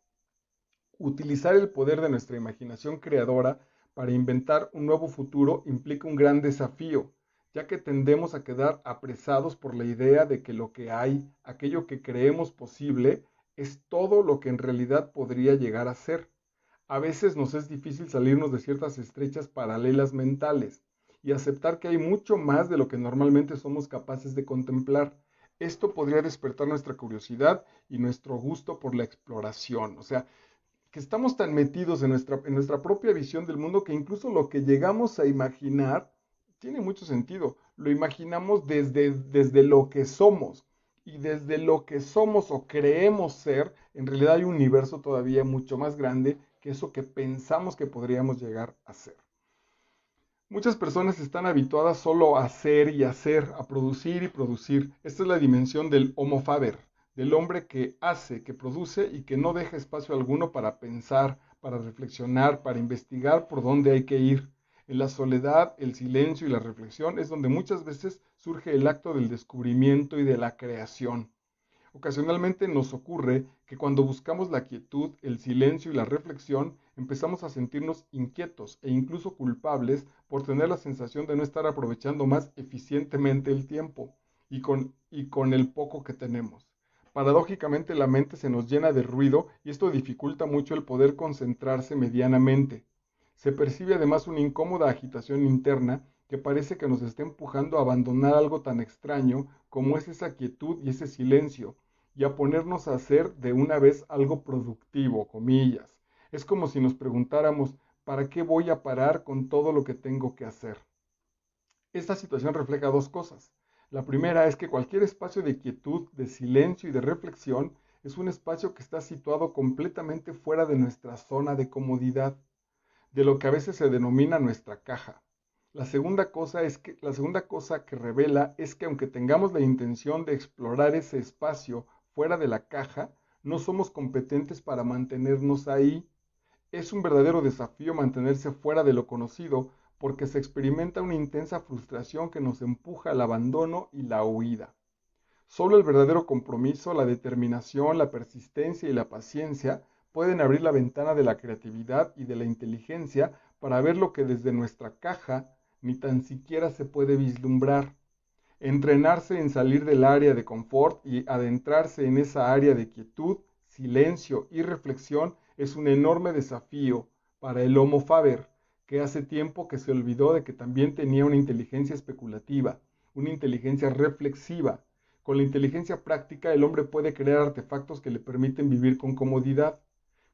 S1: Utilizar el poder de nuestra imaginación creadora para inventar un nuevo futuro implica un gran desafío, ya que tendemos a quedar apresados por la idea de que lo que hay, aquello que creemos posible, es todo lo que en realidad podría llegar a ser. A veces nos es difícil salirnos de ciertas estrechas paralelas mentales, y aceptar que hay mucho más de lo que normalmente somos capaces de contemplar. Esto podría despertar nuestra curiosidad y nuestro gusto por la exploración. O sea, que estamos tan metidos en nuestra propia visión del mundo que incluso lo que llegamos a imaginar tiene mucho sentido. Lo imaginamos desde lo que somos. Y desde lo que somos o creemos ser, en realidad hay un universo todavía mucho más grande que eso que pensamos que podríamos llegar a ser. Muchas personas están habituadas solo a hacer y hacer, a producir y producir. Esta es la dimensión del homo faber, del hombre que hace, que produce y que no deja espacio alguno para pensar, para reflexionar, para investigar por dónde hay que ir. En la soledad, el silencio y la reflexión es donde muchas veces surge el acto del descubrimiento y de la creación. Ocasionalmente nos ocurre que cuando buscamos la quietud, el silencio y la reflexión, empezamos a sentirnos inquietos e incluso culpables por tener la sensación de no estar aprovechando más eficientemente el tiempo y con el poco que tenemos. Paradójicamente la mente se nos llena de ruido y esto dificulta mucho el poder concentrarse medianamente. Se percibe además una incómoda agitación interna que parece que nos está empujando a abandonar algo tan extraño como es esa quietud y ese silencio, y a ponernos a hacer de una vez algo productivo, comillas. Es como si nos preguntáramos, ¿para qué voy a parar con todo lo que tengo que hacer? Esta situación refleja dos cosas. La primera es que cualquier espacio de quietud, de silencio y de reflexión es un espacio que está situado completamente fuera de nuestra zona de comodidad, de lo que a veces se denomina nuestra caja. La segunda cosa que revela es que aunque tengamos la intención de explorar ese espacio fuera de la caja, no somos competentes para mantenernos ahí. Es un verdadero desafío mantenerse fuera de lo conocido porque se experimenta una intensa frustración que nos empuja al abandono y la huida. Solo el verdadero compromiso, la determinación, la persistencia y la paciencia pueden abrir la ventana de la creatividad y de la inteligencia para ver lo que desde nuestra caja ni tan siquiera se puede vislumbrar. Entrenarse en salir del área de confort y adentrarse en esa área de quietud, silencio y reflexión es un enorme desafío para el Homo faber, que hace tiempo que se olvidó de que también tenía una inteligencia especulativa, una inteligencia reflexiva. Con la inteligencia práctica, el hombre puede crear artefactos que le permiten vivir con comodidad.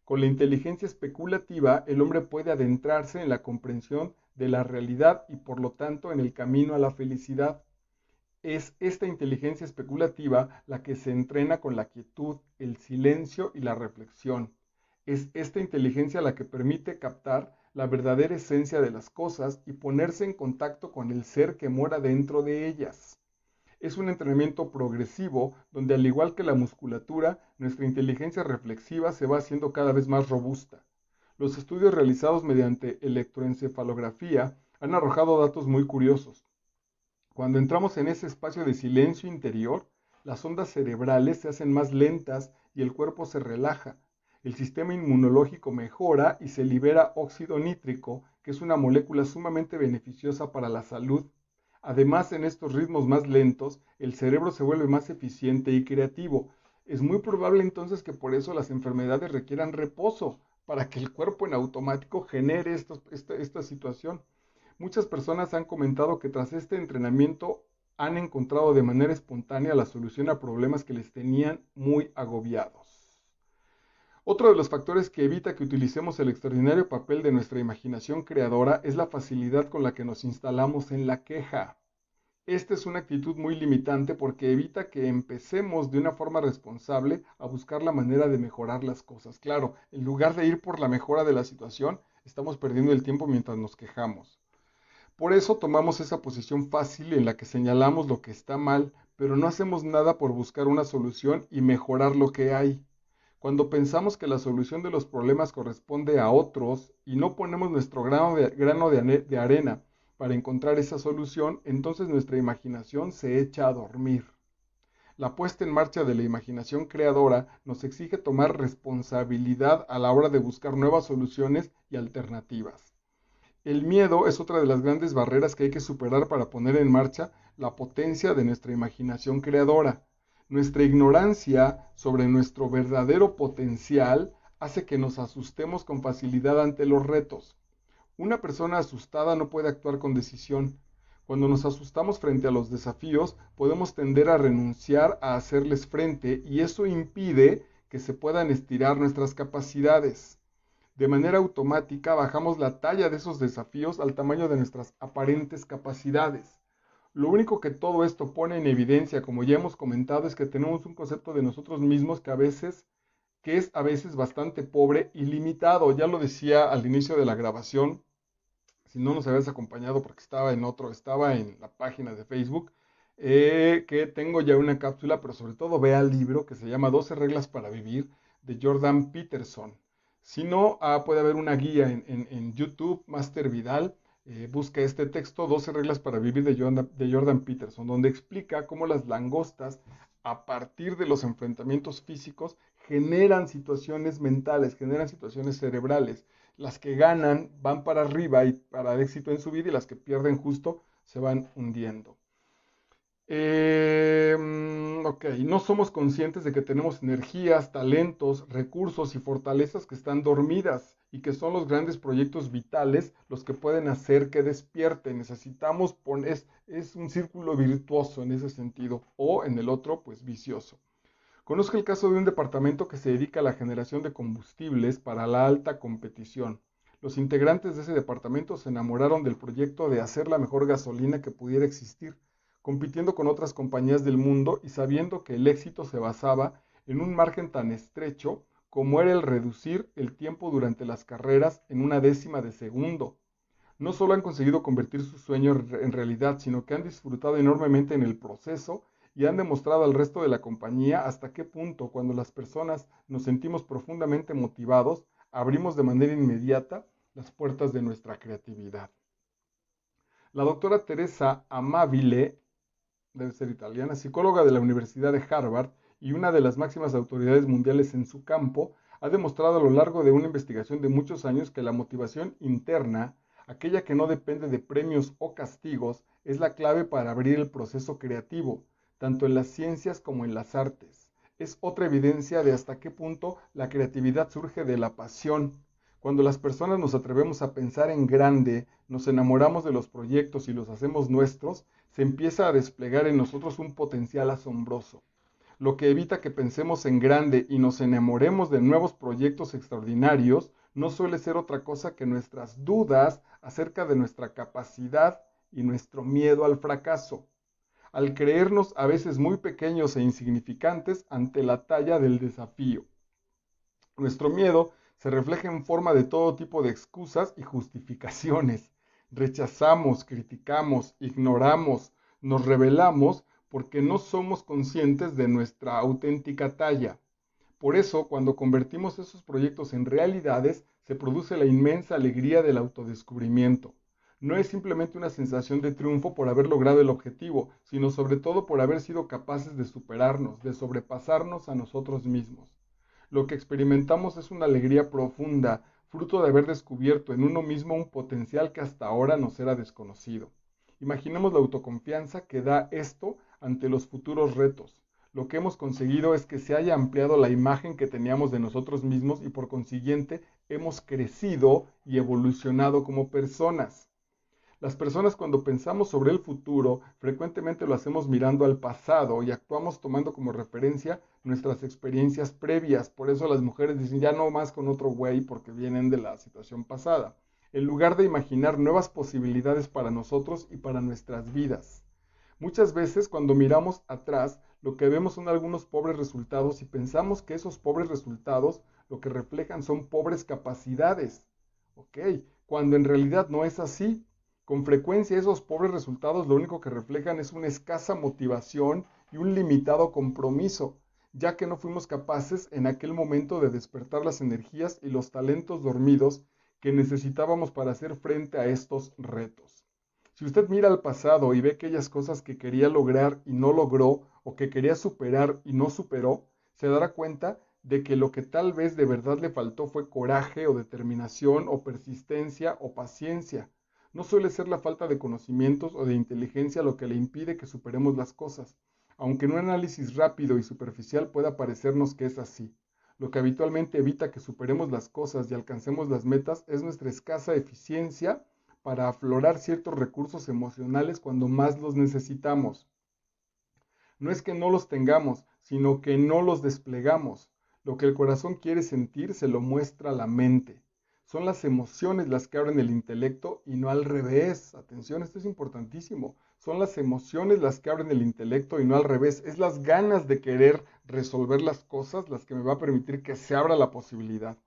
S1: Con la inteligencia especulativa, el hombre puede adentrarse en la comprensión de la realidad y por lo tanto en el camino a la felicidad. Es esta inteligencia especulativa la que se entrena con la quietud, el silencio y la reflexión. Es esta inteligencia la que permite captar la verdadera esencia de las cosas y ponerse en contacto con el ser que mora dentro de ellas. Es un entrenamiento progresivo donde, al igual que la musculatura, nuestra inteligencia reflexiva se va haciendo cada vez más robusta. Los estudios realizados mediante electroencefalografía han arrojado datos muy curiosos. Cuando entramos en ese espacio de silencio interior, las ondas cerebrales se hacen más lentas y el cuerpo se relaja. El sistema inmunológico mejora y se libera óxido nítrico, que es una molécula sumamente beneficiosa para la salud. Además, en estos ritmos más lentos, el cerebro se vuelve más eficiente y creativo. Es muy probable entonces que por eso las enfermedades requieran reposo, para que el cuerpo en automático genere esta situación. Muchas personas han comentado que tras este entrenamiento han encontrado de manera espontánea la solución a problemas que les tenían muy agobiados. Otro de los factores que evita que utilicemos el extraordinario papel de nuestra imaginación creadora es la facilidad con la que nos instalamos en la queja. Esta es una actitud muy limitante porque evita que empecemos de una forma responsable a buscar la manera de mejorar las cosas. Claro, en lugar de ir por la mejora de la situación, estamos perdiendo el tiempo mientras nos quejamos. Por eso tomamos esa posición fácil en la que señalamos lo que está mal, pero no hacemos nada por buscar una solución y mejorar lo que hay. Cuando pensamos que la solución de los problemas corresponde a otros y no ponemos nuestro grano de arena para encontrar esa solución, entonces nuestra imaginación se echa a dormir. La puesta en marcha de la imaginación creadora nos exige tomar responsabilidad a la hora de buscar nuevas soluciones y alternativas. El miedo es otra de las grandes barreras que hay que superar para poner en marcha la potencia de nuestra imaginación creadora. Nuestra ignorancia sobre nuestro verdadero potencial hace que nos asustemos con facilidad ante los retos. Una persona asustada no puede actuar con decisión. Cuando nos asustamos frente a los desafíos, podemos tender a renunciar a hacerles frente y eso impide que se puedan estirar nuestras capacidades. De manera automática bajamos la talla de esos desafíos al tamaño de nuestras aparentes capacidades. Lo único que todo esto pone en evidencia, como ya hemos comentado, es que tenemos un concepto de nosotros mismos que es a veces bastante pobre y limitado. Ya lo decía al inicio de la grabación, si no nos habías acompañado porque estaba en la página de Facebook, que tengo ya una cápsula, pero sobre todo vea el libro que se llama 12 reglas para vivir de Jordan Peterson. Si no, puede haber una guía en YouTube, Master Vidal, busca este texto, 12 reglas para vivir de Jordan Peterson, donde explica cómo las langostas, a partir de los enfrentamientos físicos, generan situaciones mentales, generan situaciones cerebrales. Las que ganan van para arriba y para el éxito en su vida y las que pierden justo se van hundiendo. Ok, no somos conscientes de que tenemos energías, talentos, recursos y fortalezas que están dormidas y que son los grandes proyectos vitales los que pueden hacer que despierten. Necesitamos poner, es un círculo virtuoso en ese sentido, o en el otro, pues vicioso. Conozco el caso de un departamento que se dedica a la generación de combustibles para la alta competición. Los integrantes de ese departamento se enamoraron del proyecto de hacer la mejor gasolina que pudiera existir, compitiendo con otras compañías del mundo y sabiendo que el éxito se basaba en un margen tan estrecho como era el reducir el tiempo durante las carreras en una décima de segundo. No solo han conseguido convertir su sueño en realidad, sino que han disfrutado enormemente en el proceso y han demostrado al resto de la compañía hasta qué punto, cuando las personas nos sentimos profundamente motivados, abrimos de manera inmediata las puertas de nuestra creatividad. La doctora Teresa Amabile, debe ser italiana, psicóloga de la Universidad de Harvard y una de las máximas autoridades mundiales en su campo, ha demostrado a lo largo de una investigación de muchos años que la motivación interna, aquella que no depende de premios o castigos, es la clave para abrir el proceso creativo, tanto en las ciencias como en las artes. Es otra evidencia de hasta qué punto la creatividad surge de la pasión. Cuando las personas nos atrevemos a pensar en grande, nos enamoramos de los proyectos y los hacemos nuestros, se empieza a desplegar en nosotros un potencial asombroso, lo que evita que pensemos en grande y nos enamoremos de nuevos proyectos extraordinarios. No suele ser otra cosa que nuestras dudas acerca de nuestra capacidad y nuestro miedo al fracaso, al creernos a veces muy pequeños e insignificantes ante la talla del desafío. Nuestro miedo se refleja en forma de todo tipo de excusas y justificaciones. Rechazamos, criticamos, ignoramos, nos rebelamos porque no somos conscientes de nuestra auténtica talla. Por eso, cuando convertimos esos proyectos en realidades, se produce la inmensa alegría del autodescubrimiento. No es simplemente una sensación de triunfo por haber logrado el objetivo, sino sobre todo por haber sido capaces de superarnos, de sobrepasarnos a nosotros mismos. Lo que experimentamos es una alegría profunda, fruto de haber descubierto en uno mismo un potencial que hasta ahora nos era desconocido. Imaginemos la autoconfianza que da esto ante los futuros retos. Lo que hemos conseguido es que se haya ampliado la imagen que teníamos de nosotros mismos y por consiguiente hemos crecido y evolucionado como personas. Las personas cuando pensamos sobre el futuro frecuentemente lo hacemos mirando al pasado y actuamos tomando como referencia nuestras experiencias previas. Por eso las mujeres dicen ya no más con otro güey porque vienen de la situación pasada, en lugar de imaginar nuevas posibilidades para nosotros y para nuestras vidas. Muchas veces cuando miramos atrás lo que vemos son algunos pobres resultados y pensamos que esos pobres resultados lo que reflejan son pobres capacidades. ¿Ok? Cuando en realidad no es así. Con frecuencia esos pobres resultados lo único que reflejan es una escasa motivación y un limitado compromiso, ya que no fuimos capaces en aquel momento de despertar las energías y los talentos dormidos que necesitábamos para hacer frente a estos retos. Si usted mira al pasado y ve aquellas cosas que quería lograr y no logró, o que quería superar y no superó, se dará cuenta de que lo que tal vez de verdad le faltó fue coraje o determinación o persistencia o paciencia. No suele ser la falta de conocimientos o de inteligencia lo que le impide que superemos las cosas, aunque en un análisis rápido y superficial pueda parecernos que es así. Lo que habitualmente evita que superemos las cosas y alcancemos las metas es nuestra escasa eficiencia para aflorar ciertos recursos emocionales cuando más los necesitamos. No es que no los tengamos, sino que no los desplegamos. Lo que el corazón quiere sentir se lo muestra la mente. Son las emociones las que abren el intelecto y no al revés. Atención, esto es importantísimo. Son las emociones las que abren el intelecto y no al revés. Es las ganas de querer resolver las cosas las que me va a permitir que se abra la posibilidad.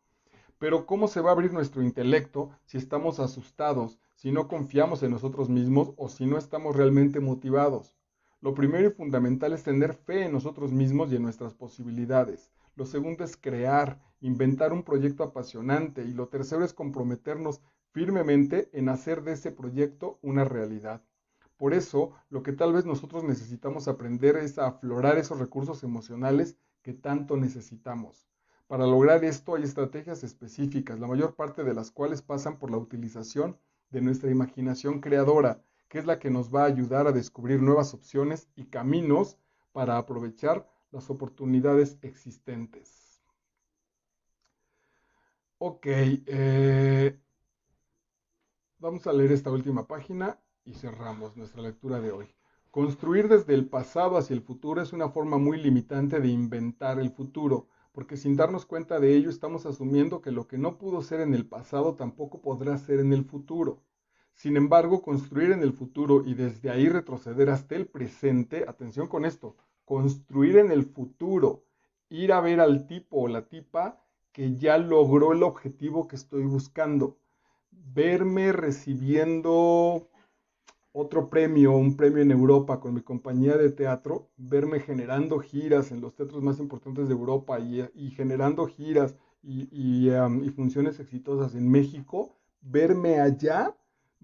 S1: Pero ¿cómo se va a abrir nuestro intelecto si estamos asustados, si no confiamos en nosotros mismos o si no estamos realmente motivados? Lo primero y fundamental es tener fe en nosotros mismos y en nuestras posibilidades. Lo segundo es crear, inventar un proyecto apasionante. Y lo tercero es comprometernos firmemente en hacer de ese proyecto una realidad. Por eso, lo que tal vez nosotros necesitamos aprender es a aflorar esos recursos emocionales que tanto necesitamos. Para lograr esto hay estrategias específicas, la mayor parte de las cuales pasan por la utilización de nuestra imaginación creadora, que es la que nos va a ayudar a descubrir nuevas opciones y caminos para aprovechar las oportunidades existentes. Ok, vamos a leer esta última página y cerramos nuestra lectura de hoy. Construir desde el pasado hacia el futuro es una forma muy limitante de inventar el futuro, porque sin darnos cuenta de ello estamos asumiendo que lo que no pudo ser en el pasado tampoco podrá ser en el futuro. Sin embargo, construir en el futuro y desde ahí retroceder hasta el presente, atención con esto, construir en el futuro, ir a ver al tipo o la tipa que ya logró el objetivo que estoy buscando, verme recibiendo otro premio, un premio en Europa con mi compañía de teatro, verme generando giras en los teatros más importantes de Europa y generando giras y funciones exitosas en México, verme allá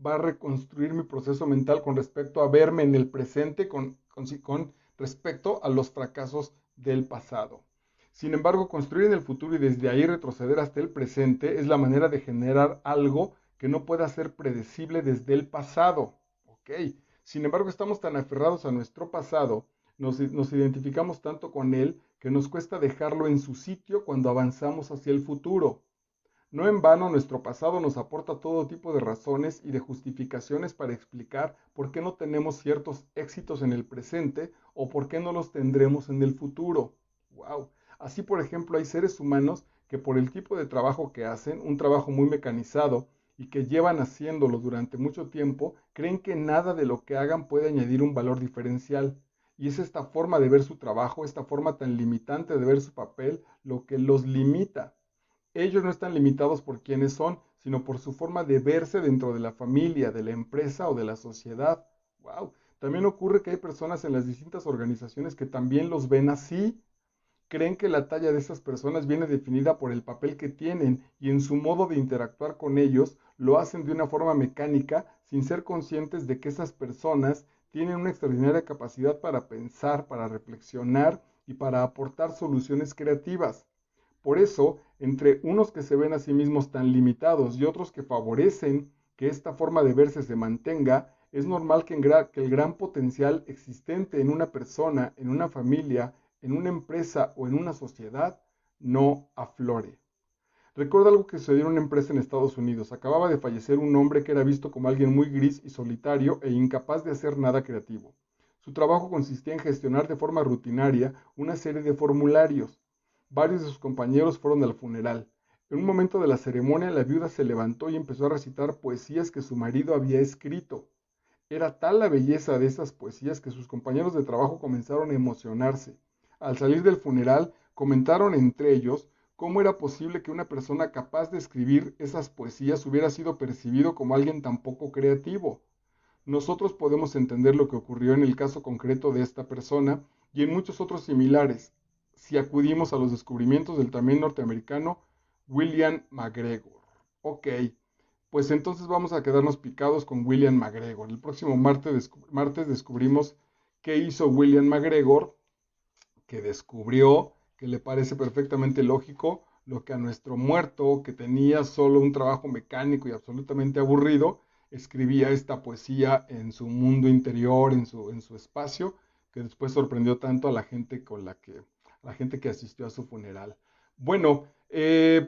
S1: va a reconstruir mi proceso mental con respecto a verme en el presente con respecto a los fracasos del pasado. Sin embargo, construir en el futuro y desde ahí retroceder hasta el presente es la manera de generar algo que no pueda ser predecible desde el pasado. ¿Ok? Sin embargo, estamos tan aferrados a nuestro pasado, nos identificamos tanto con él, que nos cuesta dejarlo en su sitio cuando avanzamos hacia el futuro. No en vano nuestro pasado nos aporta todo tipo de razones y de justificaciones para explicar por qué no tenemos ciertos éxitos en el presente o por qué no los tendremos en el futuro. ¡Wow! Así, por ejemplo, hay seres humanos que por el tipo de trabajo que hacen, un trabajo muy mecanizado y que llevan haciéndolo durante mucho tiempo, creen que nada de lo que hagan puede añadir un valor diferencial. Y es esta forma de ver su trabajo, esta forma tan limitante de ver su papel, lo que los limita. Ellos no están limitados por quienes son, sino por su forma de verse dentro de la familia, de la empresa o de la sociedad. Wow. También ocurre que hay personas en las distintas organizaciones que también los ven así. Creen que la talla de esas personas viene definida por el papel que tienen y en su modo de interactuar con ellos lo hacen de una forma mecánica sin ser conscientes de que esas personas tienen una extraordinaria capacidad para pensar, para reflexionar y para aportar soluciones creativas. Por eso, entre unos que se ven a sí mismos tan limitados y otros que favorecen que esta forma de verse se mantenga, es normal que el gran potencial existente en una persona, en una familia, en una empresa o en una sociedad no aflore. Recuerdo algo que sucedió en una empresa en Estados Unidos. Acababa de fallecer un hombre que era visto como alguien muy gris y solitario e incapaz de hacer nada creativo. Su trabajo consistía en gestionar de forma rutinaria una serie de formularios. Varios de sus compañeros fueron al funeral. En un momento de la ceremonia, la viuda se levantó y empezó a recitar poesías que su marido había escrito. Era tal la belleza de esas poesías que sus compañeros de trabajo comenzaron a emocionarse. Al salir del funeral, comentaron entre ellos cómo era posible que una persona capaz de escribir esas poesías hubiera sido percibido como alguien tan poco creativo. Nosotros podemos entender lo que ocurrió en el caso concreto de esta persona y en muchos otros similares si acudimos a los descubrimientos del también norteamericano William McGregor. Ok, pues entonces vamos a quedarnos picados con William McGregor. El próximo martes descubrimos qué hizo William McGregor, que descubrió que le parece perfectamente lógico lo que a nuestro muerto, que tenía solo un trabajo mecánico y absolutamente aburrido, escribía esta poesía en su mundo interior, en su espacio, que después sorprendió tanto a la gente a la gente que asistió a su funeral. Bueno,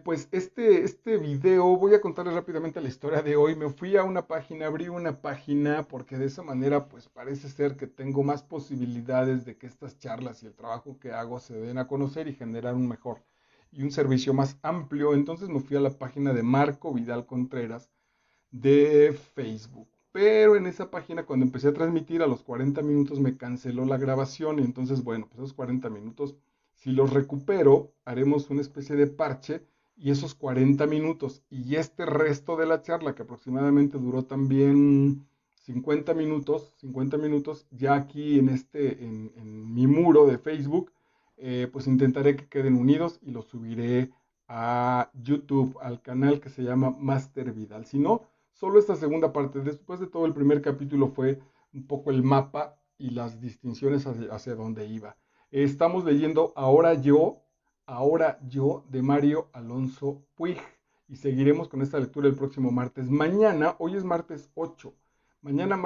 S1: pues este video voy a contarles rápidamente la historia de hoy. Me fui a una página, abrí una página porque de esa manera pues parece ser que tengo más posibilidades de que estas charlas y el trabajo que hago se den a conocer y generar un mejor y un servicio más amplio. Entonces me fui a la página de Marco Vidal Contreras de Facebook. Pero en esa página, cuando empecé a transmitir, a los 40 minutos me canceló la grabación. Y entonces, bueno, pues esos 40 minutos, si los recupero, haremos una especie de parche. Y esos 40 minutos y este resto de la charla, que aproximadamente duró también 50 minutos, ya aquí en mi muro de Facebook, pues intentaré que queden unidos y los subiré a YouTube, al canal que se llama Master Vidal. Si no, solo esta segunda parte, después de todo el primer capítulo, fue un poco el mapa y las distinciones hacia dónde iba. Estamos leyendo Ahora yo de Mario Alonso Puig y seguiremos con esta lectura el próximo martes. Mañana, hoy es martes 8, mañana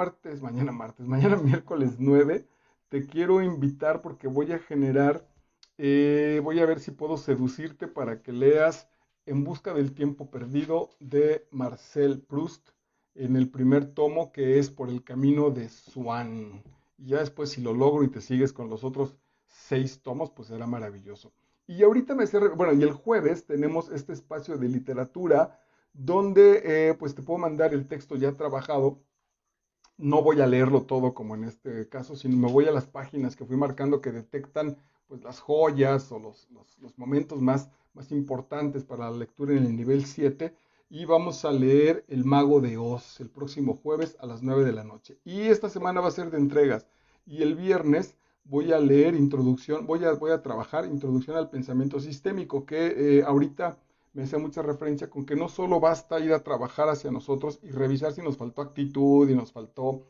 S1: miércoles 9, te quiero invitar porque voy a voy a ver si puedo seducirte para que leas En busca del tiempo perdido de Marcel Proust en el primer tomo, que es Por el camino de Swan. Y ya después, si lo logro y te sigues con los otros 6 tomos, pues será maravilloso. Y ahorita bueno, y el jueves tenemos este espacio de literatura donde pues te puedo mandar el texto ya trabajado. No voy a leerlo todo como en este caso, sino me voy a las páginas que fui marcando que detectan pues las joyas o los momentos más importantes para la lectura en el nivel 7 y vamos a leer El Mago de Oz el próximo jueves a las 9 de la noche. Y esta semana va a ser de entregas y el viernes voy a leer voy a trabajar Introducción al Pensamiento Sistémico, que ahorita me hace mucha referencia con que no solo basta ir a trabajar hacia nosotros y revisar si nos faltó actitud y nos faltó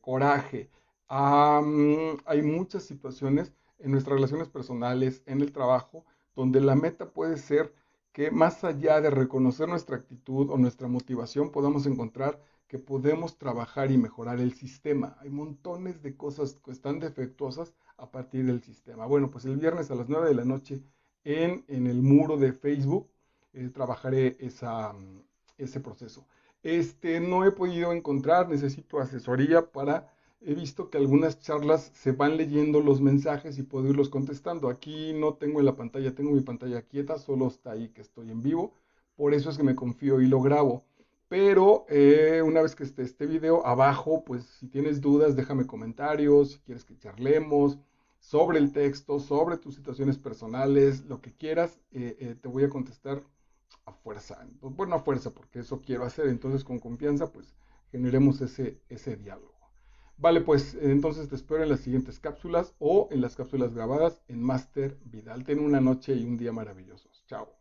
S1: coraje. Hay muchas situaciones en nuestras relaciones personales, en el trabajo, donde la meta puede ser que más allá de reconocer nuestra actitud o nuestra motivación, podamos encontrar que podemos trabajar y mejorar el sistema. Hay montones de cosas que están defectuosas a partir del sistema. Bueno, pues el viernes a las 9 de la noche en el muro de Facebook trabajaré ese proceso. No he podido encontrar, necesito asesoría he visto que algunas charlas se van leyendo los mensajes y puedo irlos contestando. Aquí no tengo en la pantalla, tengo mi pantalla quieta, solo está ahí que estoy en vivo. Por eso es que me confío y lo grabo. Pero una vez que esté este video, abajo, pues si tienes dudas, déjame comentarios, si quieres que charlemos sobre el texto, sobre tus situaciones personales, lo que quieras, te voy a contestar a fuerza. Bueno, a fuerza, porque eso quiero hacer. Entonces, con confianza, pues generemos ese diálogo. Vale, pues entonces te espero en las siguientes cápsulas o en las cápsulas grabadas en Master Vidal. Ten una noche y un día maravillosos. Chao.